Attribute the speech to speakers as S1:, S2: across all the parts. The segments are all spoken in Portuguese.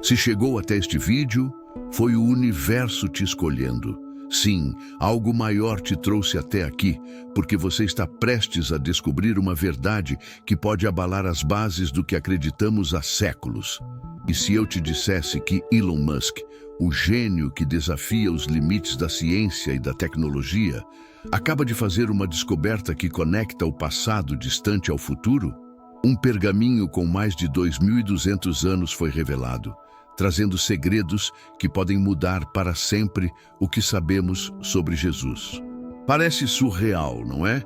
S1: Se chegou até este vídeo, foi o universo te escolhendo. Sim, algo maior te trouxe até aqui, porque você está prestes a descobrir uma verdade que pode abalar as bases do que acreditamos há séculos. E se eu te dissesse que Elon Musk, o gênio que desafia os limites da ciência e da tecnologia, acaba de fazer uma descoberta que conecta o passado distante ao futuro? Um pergaminho com mais de 2.200 anos foi revelado, trazendo segredos que podem mudar para sempre o que sabemos sobre Jesus. Parece surreal, não é?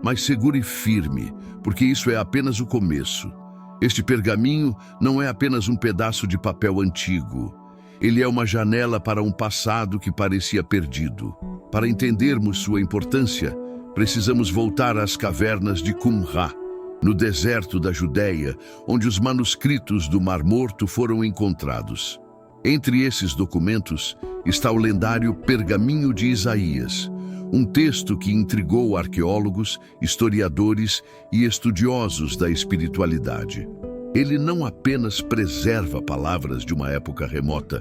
S1: Mas segure firme, porque isso é apenas o começo. Este pergaminho não é apenas um pedaço de papel antigo. Ele é uma janela para um passado que parecia perdido. Para entendermos sua importância, precisamos voltar às cavernas de Qumran, no deserto da Judéia, onde os manuscritos do Mar Morto foram encontrados. Entre esses documentos está o lendário Pergaminho de Isaías, um texto que intrigou arqueólogos, historiadores e estudiosos da espiritualidade. Ele não apenas preserva palavras de uma época remota,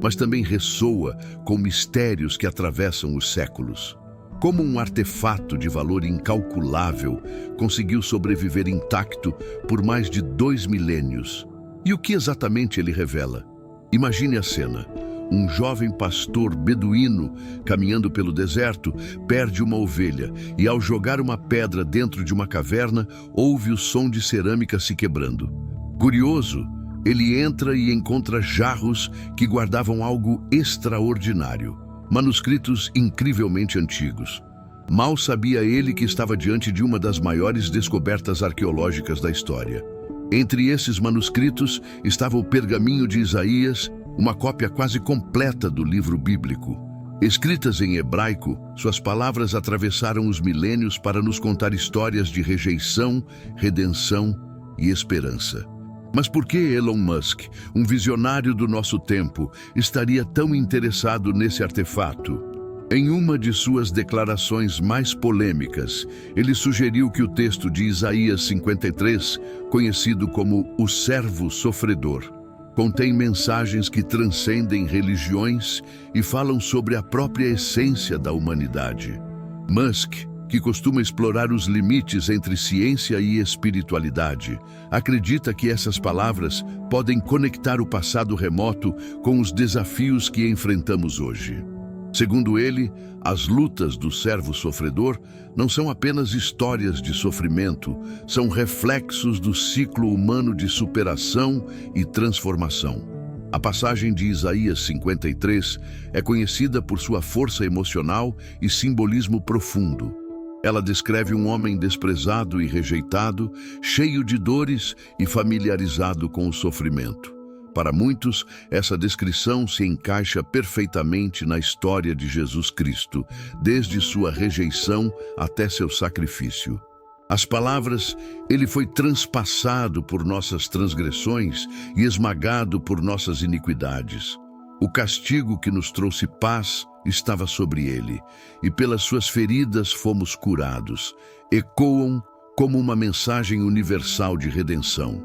S1: mas também ressoa com mistérios que atravessam os séculos. Como um artefato de valor incalculável, conseguiu sobreviver intacto por mais de 2 milênios. E o que exatamente ele revela? Imagine a cena. Um jovem pastor beduíno, caminhando pelo deserto, perde uma ovelha e, ao jogar uma pedra dentro de uma caverna, ouve o som de cerâmica se quebrando. Curioso, ele entra e encontra jarros que guardavam algo extraordinário. Manuscritos incrivelmente antigos. Mal sabia ele que estava diante de uma das maiores descobertas arqueológicas da história. Entre esses manuscritos estava o Pergaminho de Isaías, uma cópia quase completa do livro bíblico. Escritas em hebraico, suas palavras atravessaram os milênios para nos contar histórias de rejeição, redenção e esperança. Mas por que Elon Musk, um visionário do nosso tempo, estaria tão interessado nesse artefato? Em uma de suas declarações mais polêmicas, ele sugeriu que o texto de Isaías 53, conhecido como o servo sofredor, contém mensagens que transcendem religiões e falam sobre a própria essência da humanidade. Musk, que costuma explorar os limites entre ciência e espiritualidade, acredita que essas palavras podem conectar o passado remoto com os desafios que enfrentamos hoje. Segundo ele, as lutas do servo sofredor não são apenas histórias de sofrimento, são reflexos do ciclo humano de superação e transformação. A passagem de Isaías 53 é conhecida por sua força emocional e simbolismo profundo. Ela descreve um homem desprezado e rejeitado, cheio de dores e familiarizado com o sofrimento. Para muitos, essa descrição se encaixa perfeitamente na história de Jesus Cristo, desde sua rejeição até seu sacrifício. As palavras, ele foi transpassado por nossas transgressões e esmagado por nossas iniquidades. O castigo que nos trouxe paz estava sobre ele, e pelas suas feridas fomos curados. Ecoam como uma mensagem universal de redenção.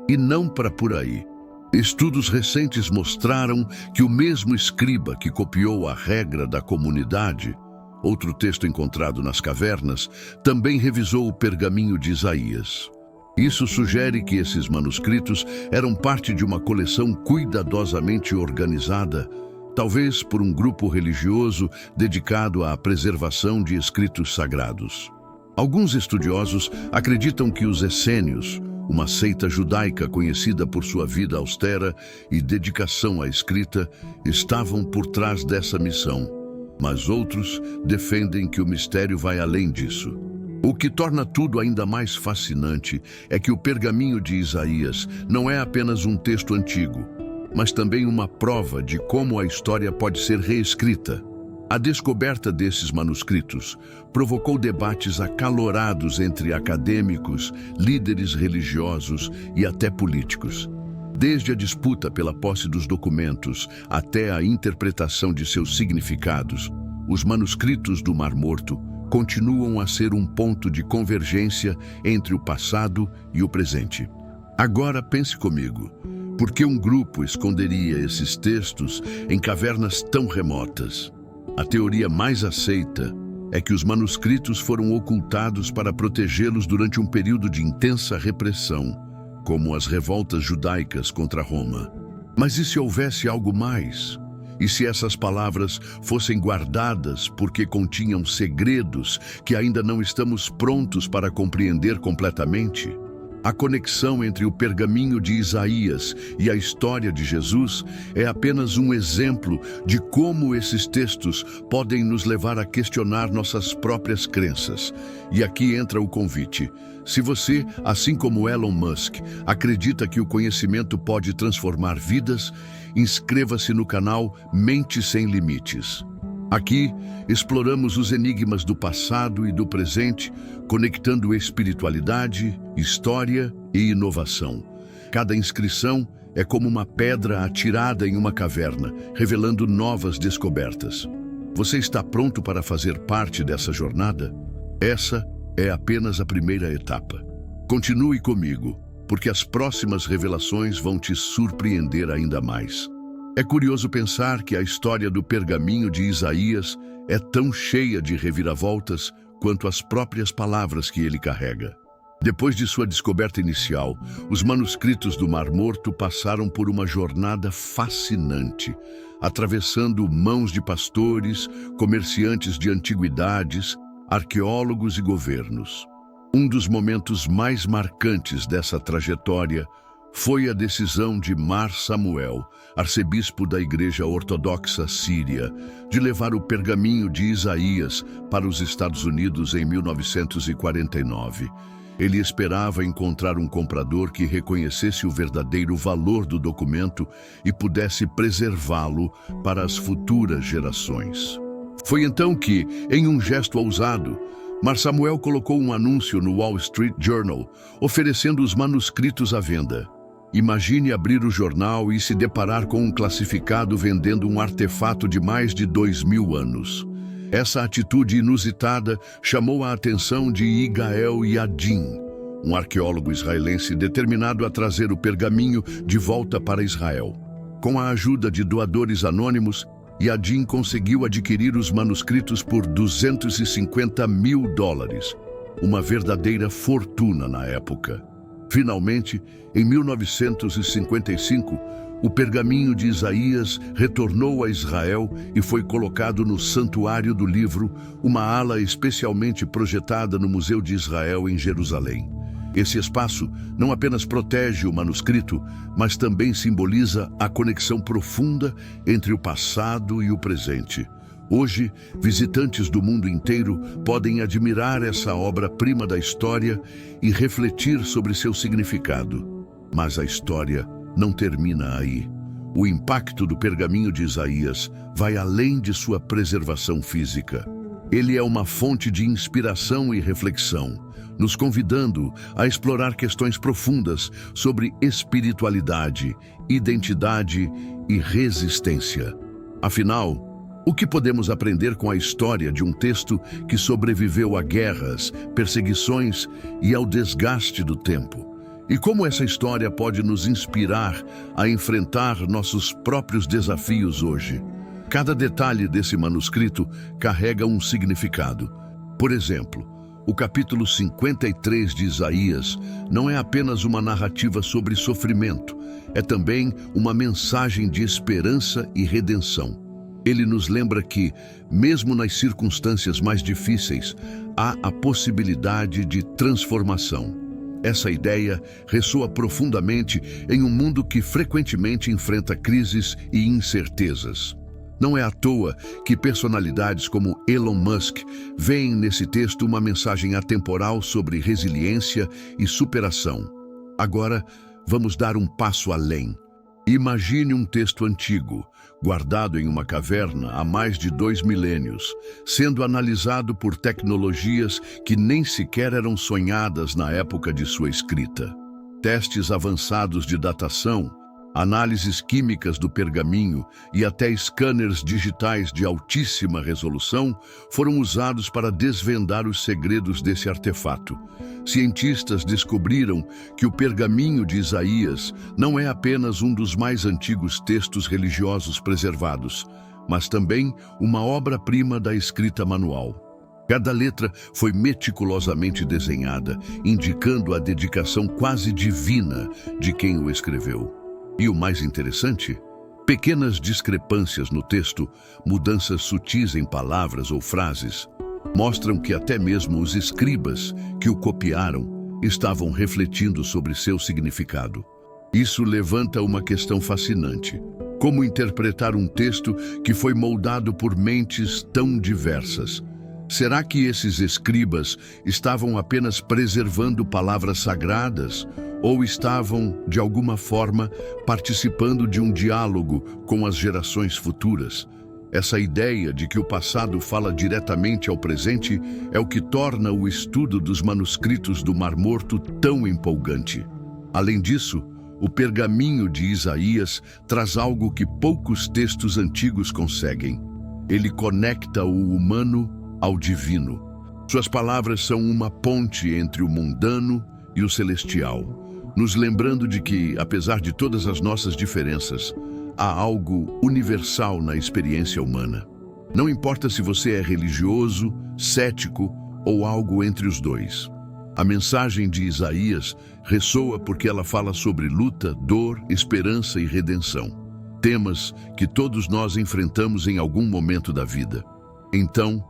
S1: E não para por aí. Estudos recentes mostraram que o mesmo escriba que copiou a regra da comunidade, outro texto encontrado nas cavernas, também revisou o Pergaminho de Isaías. Isso sugere que esses manuscritos eram parte de uma coleção cuidadosamente organizada, talvez por um grupo religioso dedicado à preservação de escritos sagrados. Alguns estudiosos acreditam que os essênios, uma seita judaica conhecida por sua vida austera e dedicação à escrita, estavam por trás dessa missão, mas outros defendem que o mistério vai além disso. O que torna tudo ainda mais fascinante é que o Pergaminho de Isaías não é apenas um texto antigo, mas também uma prova de como a história pode ser reescrita. A descoberta desses manuscritos provocou debates acalorados entre acadêmicos, líderes religiosos e até políticos. Desde a disputa pela posse dos documentos até a interpretação de seus significados, os manuscritos do Mar Morto continuam a ser um ponto de convergência entre o passado e o presente. Agora pense comigo. Por que um grupo esconderia esses textos em cavernas tão remotas? A teoria mais aceita é que os manuscritos foram ocultados para protegê-los durante um período de intensa repressão, como as revoltas judaicas contra Roma. Mas e se houvesse algo mais? E se essas palavras fossem guardadas porque continham segredos que ainda não estamos prontos para compreender completamente? A conexão entre o pergaminho de Isaías e a história de Jesus é apenas um exemplo de como esses textos podem nos levar a questionar nossas próprias crenças. E aqui entra o convite. Se você, assim como Elon Musk, acredita que o conhecimento pode transformar vidas, inscreva-se no canal Mente Sem Limites. Aqui, exploramos os enigmas do passado e do presente, conectando espiritualidade, história e inovação. Cada inscrição é como uma pedra atirada em uma caverna, revelando novas descobertas. Você está pronto para fazer parte dessa jornada? Essa é apenas a primeira etapa. Continue comigo, porque as próximas revelações vão te surpreender ainda mais. É curioso pensar que a história do pergaminho de Isaías é tão cheia de reviravoltas quanto as próprias palavras que ele carrega. Depois de sua descoberta inicial, os manuscritos do Mar Morto passaram por uma jornada fascinante, atravessando mãos de pastores, comerciantes de antiguidades, arqueólogos e governos. Um dos momentos mais marcantes dessa trajetória foi a decisão de Mar Samuel, arcebispo da Igreja Ortodoxa Síria, de levar o pergaminho de Isaías para os Estados Unidos em 1949. Ele esperava encontrar um comprador que reconhecesse o verdadeiro valor do documento e pudesse preservá-lo para as futuras gerações. Foi então que, em um gesto ousado, Mar Samuel colocou um anúncio no Wall Street Journal, oferecendo os manuscritos à venda. Imagine abrir o jornal e se deparar com um classificado vendendo um artefato de mais de 2000 anos. Essa atitude inusitada chamou a atenção de Yigael Yadin, um arqueólogo israelense determinado a trazer o pergaminho de volta para Israel. Com a ajuda de doadores anônimos, Yadin conseguiu adquirir os manuscritos por $250 mil, uma verdadeira fortuna na época. Finalmente, em 1955, o pergaminho de Isaías retornou a Israel e foi colocado no Santuário do Livro, uma ala especialmente projetada no Museu de Israel em Jerusalém. Esse espaço não apenas protege o manuscrito, mas também simboliza a conexão profunda entre o passado e o presente. Hoje, visitantes do mundo inteiro podem admirar essa obra-prima da história e refletir sobre seu significado. Mas a história não termina aí. O impacto do pergaminho de Isaías vai além de sua preservação física. Ele é uma fonte de inspiração e reflexão, nos convidando a explorar questões profundas sobre espiritualidade, identidade e resistência. Afinal, o que podemos aprender com a história de um texto que sobreviveu a guerras, perseguições e ao desgaste do tempo? E como essa história pode nos inspirar a enfrentar nossos próprios desafios hoje? Cada detalhe desse manuscrito carrega um significado. Por exemplo, o capítulo 53 de Isaías não é apenas uma narrativa sobre sofrimento, é também uma mensagem de esperança e redenção. Ele nos lembra que, mesmo nas circunstâncias mais difíceis, há a possibilidade de transformação. Essa ideia ressoa profundamente em um mundo que frequentemente enfrenta crises e incertezas. Não é à toa que personalidades como Elon Musk veem nesse texto uma mensagem atemporal sobre resiliência e superação. Agora, vamos dar um passo além. Imagine um texto antigo, guardado em uma caverna há mais de 2 milênios, sendo analisado por tecnologias que nem sequer eram sonhadas na época de sua escrita. Testes avançados de datação Análises químicas do pergaminho e até scanners digitais de altíssima resolução foram usados para desvendar os segredos desse artefato. Cientistas descobriram que o pergaminho de Isaías não é apenas um dos mais antigos textos religiosos preservados, mas também uma obra-prima da escrita manual. Cada letra foi meticulosamente desenhada, indicando a dedicação quase divina de quem o escreveu. E o mais interessante, pequenas discrepâncias no texto, mudanças sutis em palavras ou frases, mostram que até mesmo os escribas que o copiaram estavam refletindo sobre seu significado. Isso levanta uma questão fascinante. Como interpretar um texto que foi moldado por mentes tão diversas? Será que esses escribas estavam apenas preservando palavras sagradas ou estavam, de alguma forma, participando de um diálogo com as gerações futuras? Essa ideia de que o passado fala diretamente ao presente é o que torna o estudo dos manuscritos do Mar Morto tão empolgante. Além disso, o pergaminho de Isaías traz algo que poucos textos antigos conseguem. Ele conecta o humano ao divino. Suas palavras são uma ponte entre o mundano e o celestial, nos lembrando de que, apesar de todas as nossas diferenças, há algo universal na experiência humana. Não importa se você é religioso, cético ou algo entre os dois. A mensagem de Isaías ressoa porque ela fala sobre luta, dor, esperança e redenção. Temas que todos nós enfrentamos em algum momento da vida. Então,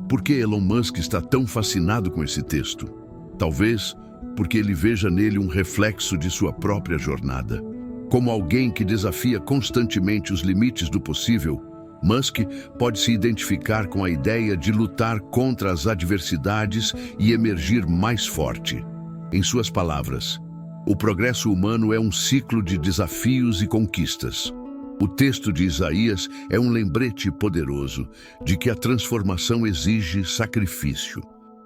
S1: por que Elon Musk está tão fascinado com esse texto? Talvez porque ele veja nele um reflexo de sua própria jornada. Como alguém que desafia constantemente os limites do possível, Musk pode se identificar com a ideia de lutar contra as adversidades e emergir mais forte. Em suas palavras, o progresso humano é um ciclo de desafios e conquistas. O texto de Isaías é um lembrete poderoso de que a transformação exige sacrifício.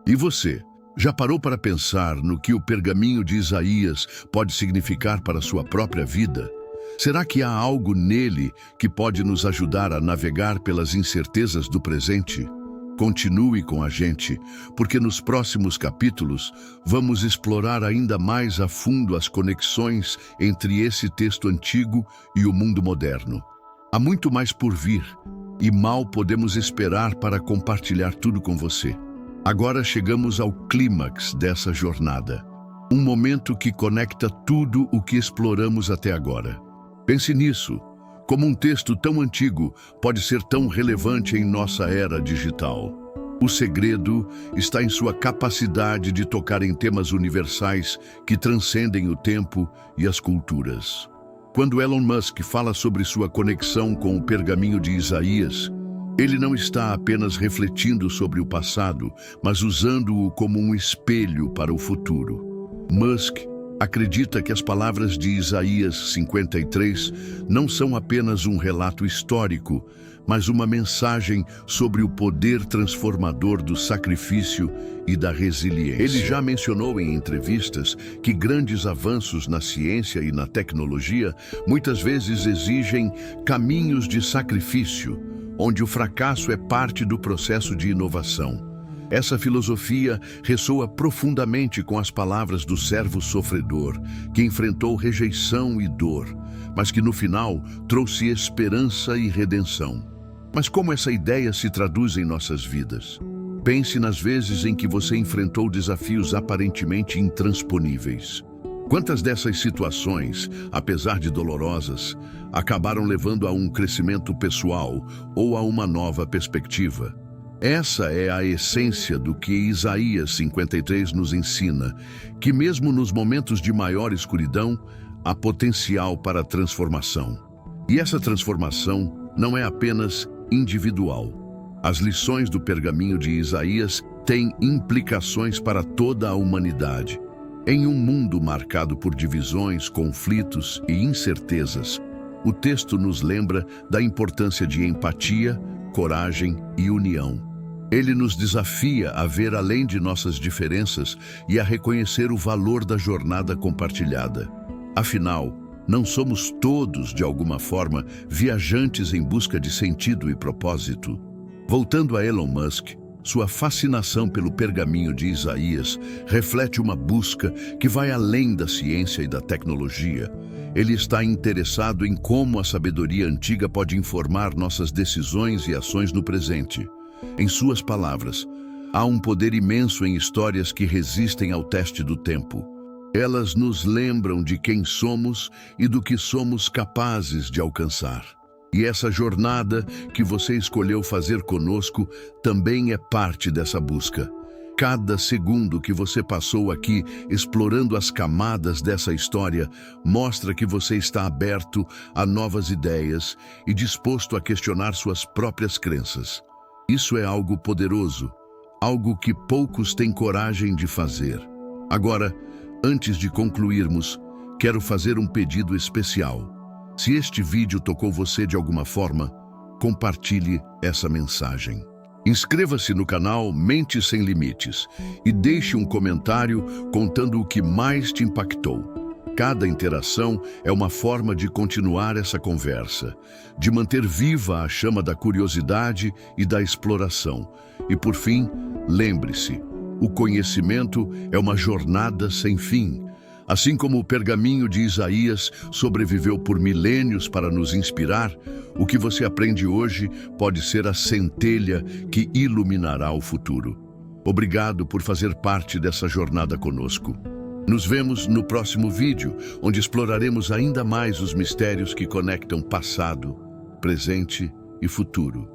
S1: E você, já parou para pensar no que o pergaminho de Isaías pode significar para a sua própria vida? Será que há algo nele que pode nos ajudar a navegar pelas incertezas do presente? Continue com a gente, porque nos próximos capítulos vamos explorar ainda mais a fundo as conexões entre esse texto antigo e o mundo moderno. Há muito mais por vir, e mal podemos esperar para compartilhar tudo com você. Agora chegamos ao clímax dessa jornada, um momento que conecta tudo o que exploramos até agora. Pense nisso. Como um texto tão antigo pode ser tão relevante em nossa era digital? O segredo está em sua capacidade de tocar em temas universais que transcendem o tempo e as culturas. Quando Elon Musk fala sobre sua conexão com o pergaminho de Isaías, ele não está apenas refletindo sobre o passado, mas usando-o como um espelho para o futuro. Musk acredita que as palavras de Isaías 53 não são apenas um relato histórico, mas uma mensagem sobre o poder transformador do sacrifício e da resiliência. Ele já mencionou em entrevistas que grandes avanços na ciência e na tecnologia muitas vezes exigem caminhos de sacrifício, onde o fracasso é parte do processo de inovação. Essa filosofia ressoa profundamente com as palavras do servo sofredor, que enfrentou rejeição e dor, mas que no final trouxe esperança e redenção. Mas como essa ideia se traduz em nossas vidas? Pense nas vezes em que você enfrentou desafios aparentemente intransponíveis. Quantas dessas situações, apesar de dolorosas, acabaram levando a um crescimento pessoal ou a uma nova perspectiva? Essa é a essência do que Isaías 53 nos ensina, que mesmo nos momentos de maior escuridão, há potencial para transformação. E essa transformação não é apenas individual. As lições do pergaminho de Isaías têm implicações para toda a humanidade. Em um mundo marcado por divisões, conflitos e incertezas, o texto nos lembra da importância de empatia, coragem e união. Ele nos desafia a ver além de nossas diferenças e a reconhecer o valor da jornada compartilhada. Afinal, Não somos todos, de alguma forma, viajantes em busca de sentido e propósito? Voltando a Elon Musk, sua fascinação pelo pergaminho de Isaías reflete uma busca que vai além da ciência e da tecnologia. Ele está interessado em como a sabedoria antiga pode informar nossas decisões e ações no presente. Em suas palavras, há um poder imenso em histórias que resistem ao teste do tempo. Elas nos lembram de quem somos e do que somos capazes de alcançar. E essa jornada que você escolheu fazer conosco também é parte dessa busca. Cada segundo que você passou aqui explorando as camadas dessa história mostra que você está aberto a novas ideias e disposto a questionar suas próprias crenças. Isso é algo poderoso, algo que poucos têm coragem de fazer. Agora, antes de concluirmos, quero fazer um pedido especial. Se este vídeo tocou você de alguma forma, compartilhe essa mensagem. Inscreva-se no canal Mentes Sem Limites e deixe um comentário contando o que mais te impactou. Cada interação é uma forma de continuar essa conversa, de manter viva a chama da curiosidade e da exploração. E por fim, lembre-se, o conhecimento é uma jornada sem fim. Assim como o pergaminho de Isaías sobreviveu por milênios para nos inspirar, o que você aprende hoje pode ser a centelha que iluminará o futuro. Obrigado por fazer parte dessa jornada conosco. Nos vemos no próximo vídeo, onde exploraremos ainda mais os mistérios que conectam passado, presente e futuro.